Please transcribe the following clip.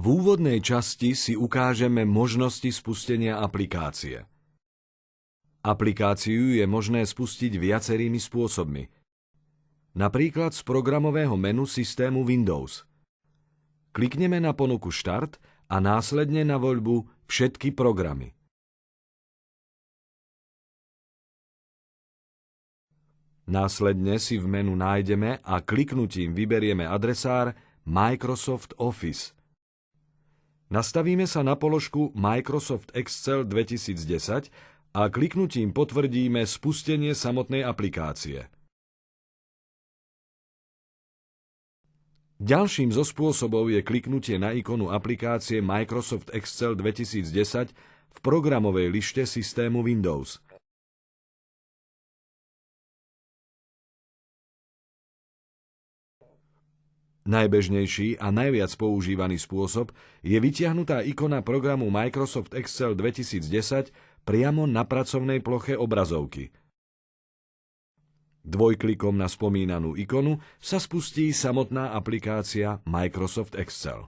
V úvodnej časti si ukážeme možnosti spustenia aplikácie. Aplikáciu je možné spustiť viacerými spôsobmi. Napríklad z programového menu systému Windows. Klikneme na ponuku Štart a následne na voľbu Všetky programy. Následne si v menu nájdeme a kliknutím vyberieme adresár Microsoft Office. Nastavíme sa na položku Microsoft Excel 2010 a kliknutím potvrdíme spustenie samotnej aplikácie. Ďalším zo spôsobov je kliknutie na ikonu aplikácie Microsoft Excel 2010 v programovej lište systému Windows. Najbežnejší a najviac používaný spôsob je vytiahnutá ikona programu Microsoft Excel 2010 priamo na pracovnej ploche obrazovky. Dvojklikom na spomínanú ikonu sa spustí samotná aplikácia Microsoft Excel.